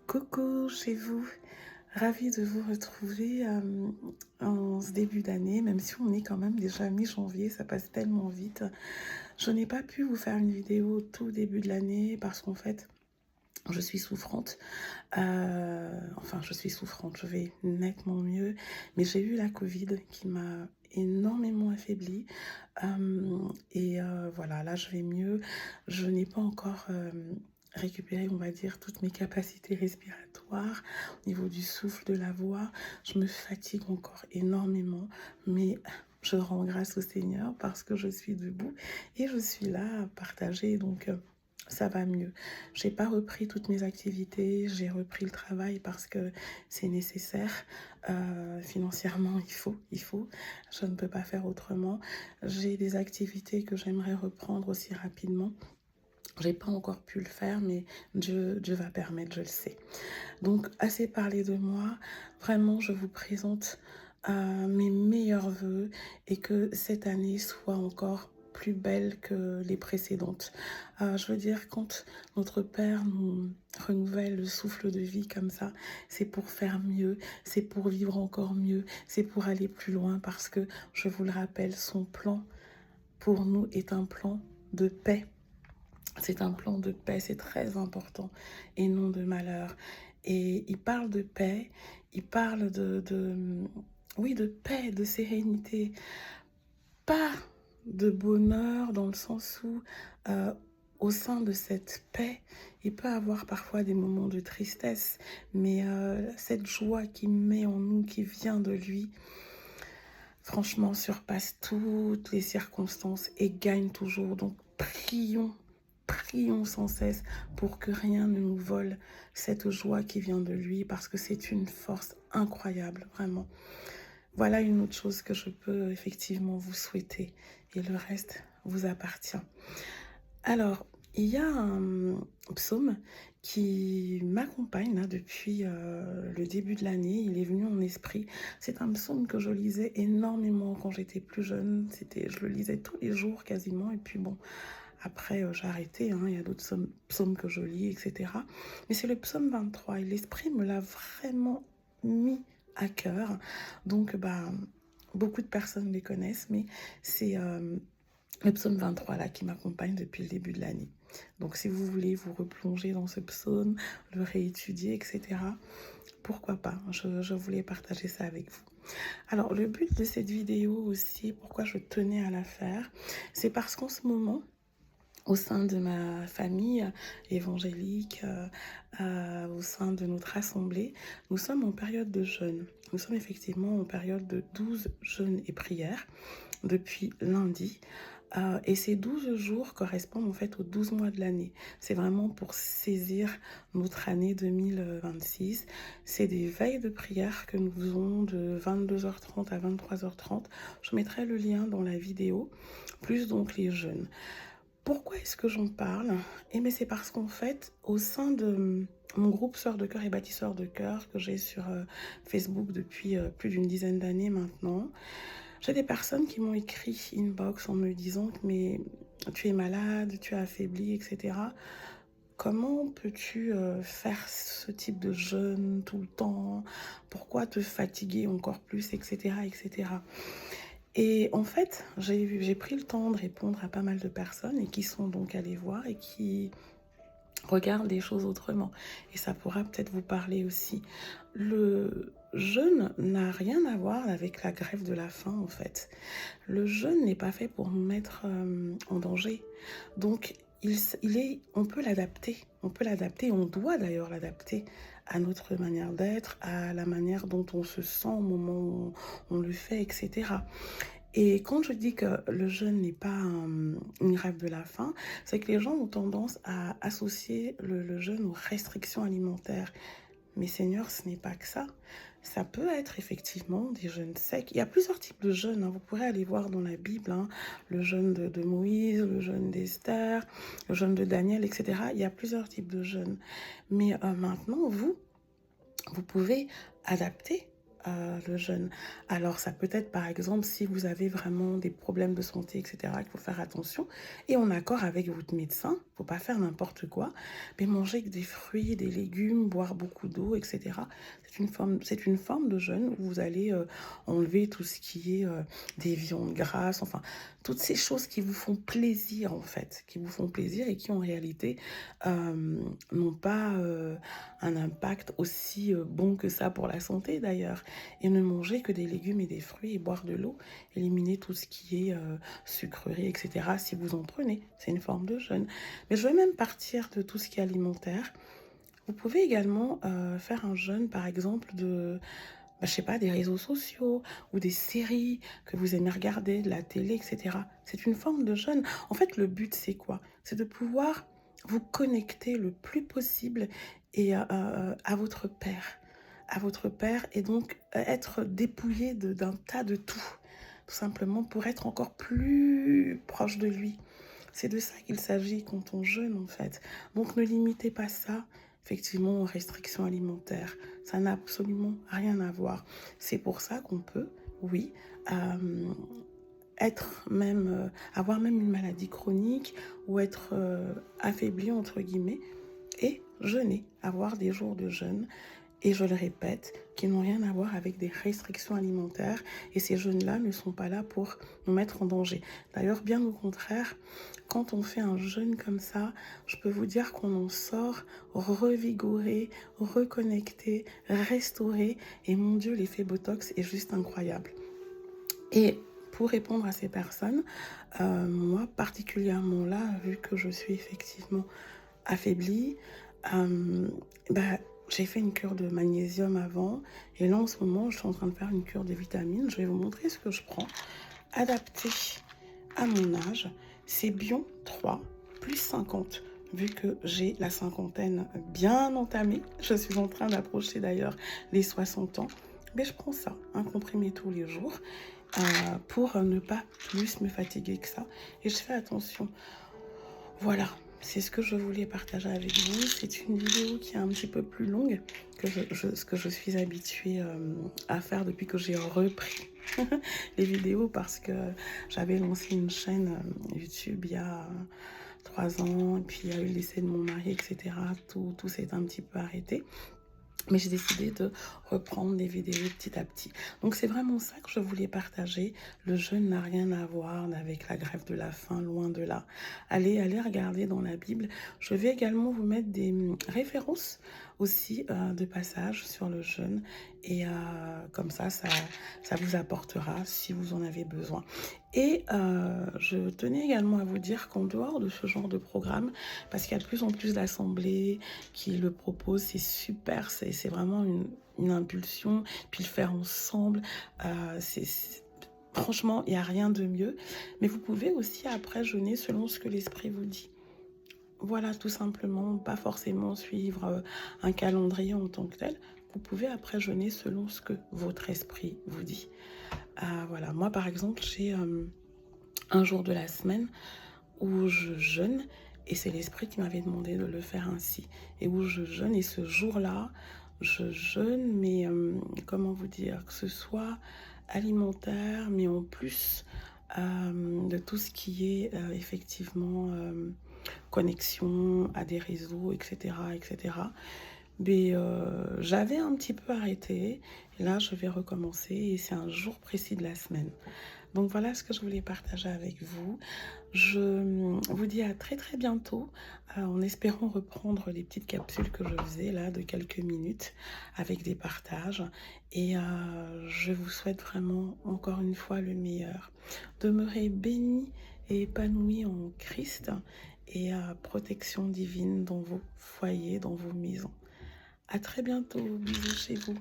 Coucou chez vous, ravie de vous retrouver en ce début d'année, même si on est quand même déjà mi-janvier, ça passe tellement vite. Je n'ai pas pu vous faire une vidéo au tout début de l'année parce qu'en fait, je suis souffrante. Enfin, je suis souffrante, je vais nettement mieux, mais j'ai eu la Covid qui m'a énormément affaiblie. Voilà, là je vais mieux. Je n'ai pas encore récupéré, on va dire, toutes mes capacités respiratoires au niveau du souffle, de la voix. Je me fatigue encore énormément, mais je rends grâce au Seigneur parce que je suis debout et je suis là à partager, donc ça va mieux. J'ai pas repris toutes mes activités, j'ai repris le travail parce que c'est nécessaire. Financièrement, il faut. Je ne peux pas faire autrement. J'ai des activités que j'aimerais reprendre aussi rapidement. J'ai pas encore pu le faire, mais Dieu va permettre, je le sais. Donc, assez parlé de moi. Vraiment, je vous présente mes meilleurs vœux et que cette année soit encore plus belle que les précédentes. Je veux dire, quand notre Père nous renouvelle le souffle de vie comme ça, c'est pour faire mieux, c'est pour vivre encore mieux, c'est pour aller plus loin parce que, je vous le rappelle, son plan pour nous est un plan de paix. C'est un plan de paix, c'est très important, et non de malheur. Et il parle de paix, il parle oui, de paix, de sérénité, pas de bonheur dans le sens où, euh, au sein de cette paix, il peut avoir parfois des moments de tristesse, mais cette joie qu'il met en nous, qui vient de lui, franchement, surpasse toutes les circonstances et gagne toujours. Donc, prions sans cesse pour que rien ne nous vole cette joie qui vient de lui, parce que c'est une force incroyable, vraiment. Voilà une autre chose que je peux effectivement vous souhaiter, et le reste vous appartient. Alors, il y a un psaume qui m'accompagne là depuis le début de l'année. Il est venu en esprit. C'est un psaume que je lisais énormément quand j'étais plus jeune. Je le lisais tous les jours quasiment. Et puis bon, après j'ai arrêté, hein. Il y a d'autres psaumes que je lis, etc. Mais c'est le psaume 23 et l'esprit me l'a vraiment mis à cœur. Donc, beaucoup de personnes les connaissent, mais c'est le psaume 23 là qui m'accompagne depuis le début de l'année. Donc si vous voulez vous replonger dans ce psaume, le réétudier, etc., pourquoi pas, je voulais partager ça avec vous. Alors le but de cette vidéo aussi, pourquoi je tenais à la faire, c'est parce qu'en ce moment, au sein de ma famille évangélique, au sein de notre assemblée, nous sommes en période de jeûne. Nous sommes effectivement en période de 12 jeûnes et prières depuis lundi. Et ces 12 jours correspondent en fait aux 12 mois de l'année. C'est vraiment pour saisir notre année 2026. C'est des veilles de prière que nous faisons de 22h30 à 23h30. Je mettrai le lien dans la vidéo, plus donc les jeûnes. Pourquoi est-ce que j'en parle? Eh bien, c'est parce qu'en fait, au sein de mon groupe Sœurs de cœur et bâtisseurs de cœur que j'ai sur Facebook depuis plus d'une dizaine d'années maintenant, j'ai des personnes qui m'ont écrit inbox en me disant que mais tu es malade, tu es affaibli, etc. Comment peux-tu faire ce type de jeûne tout le temps? Pourquoi te fatiguer encore plus, etc., etc. Et en fait, j'ai pris le temps de répondre à pas mal de personnes et qui sont donc allées voir et qui regardent les choses autrement. Et ça pourra peut-être vous parler aussi. Le jeûne n'a rien à voir avec la grève de la faim, en fait. Le jeûne n'est pas fait pour nous mettre en danger. Donc, on peut l'adapter. On doit d'ailleurs l'adapter à notre manière d'être, à la manière dont on se sent au moment où on le fait, etc. Et quand je dis que le jeûne n'est pas une grève de la faim, c'est que les gens ont tendance à associer le jeûne aux restrictions alimentaires. Mais Seigneur, ce n'est pas que ça. Ça peut être effectivement des jeûnes secs. Il y a plusieurs types de jeûnes, hein. Vous pourrez aller voir dans la Bible, hein, le jeûne de Moïse, le jeûne d'Esther, le jeûne de Daniel, etc. Il y a plusieurs types de jeûnes. Mais maintenant, vous pouvez adapter le jeûne. Alors ça peut être par exemple si vous avez vraiment des problèmes de santé, etc., qu'il faut faire attention, et en accord avec votre médecin, faut pas faire n'importe quoi, mais manger que des fruits, des légumes, boire beaucoup d'eau, etc. C'est une forme de jeûne où vous allez enlever tout ce qui est des viandes grasses, enfin, toutes ces choses qui vous font plaisir, en fait, qui vous font plaisir et qui, en réalité, n'ont pas un impact aussi bon que ça pour la santé, d'ailleurs. Et ne manger que des légumes et des fruits et boire de l'eau, éliminer tout ce qui est sucreries, etc. si vous en prenez. C'est une forme de jeûne. Mais je vais même partir de tout ce qui est alimentaire. Vous pouvez également faire un jeûne, par exemple, de, bah, je sais pas, des réseaux sociaux ou des séries que vous aimez regarder, de la télé, etc. C'est une forme de jeûne. En fait, le but, c'est quoi? C'est de pouvoir vous connecter le plus possible et à votre Père. À votre Père et donc être dépouillé d'un tas de tout simplement pour être encore plus proche de lui. C'est de ça qu'il s'agit quand on jeûne en fait. Donc ne limitez pas ça effectivement aux restrictions alimentaires. Ça n'a absolument rien à voir. C'est pour ça qu'on peut, oui, être même, avoir même une maladie chronique ou être affaibli entre guillemets et jeûner, avoir des jours de jeûne. Et je le répète, qui n'ont rien à voir avec des restrictions alimentaires. Et ces jeûnes-là ne sont pas là pour nous mettre en danger. D'ailleurs, bien au contraire, quand on fait un jeûne comme ça, je peux vous dire qu'on en sort revigoré, reconnecté, restauré. Et mon Dieu, l'effet Botox est juste incroyable. Et pour répondre à ces personnes, moi particulièrement là, vu que je suis effectivement affaiblie, bah, j'ai fait une cure de magnésium avant et là en ce moment je suis en train de faire une cure de vitamines. Je vais vous montrer ce que je prends, adapté à mon âge. C'est Bion 3 plus 50. Vu que j'ai la cinquantaine bien entamée, je suis en train d'approcher d'ailleurs les 60 ans, mais je prends ça, un comprimé tous les jours pour ne pas plus me fatiguer que ça. Et je fais attention. Voilà, c'est ce que je voulais partager avec vous. C'est une vidéo qui est un petit peu plus longue que ce que je suis habituée à faire depuis que j'ai repris les vidéos parce que j'avais lancé une chaîne YouTube il y a 3 ans et puis il y a eu le décès de mon mari, etc. Tout s'est un petit peu arrêté. Mais j'ai décidé de reprendre des vidéos petit à petit. Donc c'est vraiment ça que je voulais partager. Le jeûne n'a rien à voir avec la grève de la faim, loin de là. Allez regarder dans la Bible. Je vais également vous mettre des références aussi de passages sur le jeûne. Et comme ça vous apportera si vous en avez besoin. Et je tenais également à vous dire qu'en dehors de ce genre de programme, parce qu'il y a de plus en plus d'assemblées qui le proposent, c'est super, c'est vraiment une impulsion, puis le faire ensemble, franchement, il n'y a rien de mieux. Mais vous pouvez aussi après jeûner selon ce que l'esprit vous dit. Voilà, tout simplement, pas forcément suivre un calendrier en tant que tel. Vous pouvez après jeûner selon ce que votre esprit vous dit. Voilà, moi par exemple, j'ai un jour de la semaine où je jeûne et c'est l'esprit qui m'avait demandé de le faire ainsi. Et où je jeûne et ce jour-là, je jeûne, mais comment vous dire, que ce soit alimentaire, mais en plus de tout ce qui est effectivement connexion à des réseaux, etc. etc. Mais j'avais un petit peu arrêté. Et là, je vais recommencer et c'est un jour précis de la semaine. Donc voilà ce que je voulais partager avec vous. Je vous dis à très très bientôt en espérant reprendre les petites capsules que je faisais là de quelques minutes avec des partages. Et je vous souhaite vraiment encore une fois le meilleur. Demeurez bénis et épanouis en Christ et protection divine dans vos foyers, dans vos maisons. À très bientôt. Bisous chez vous.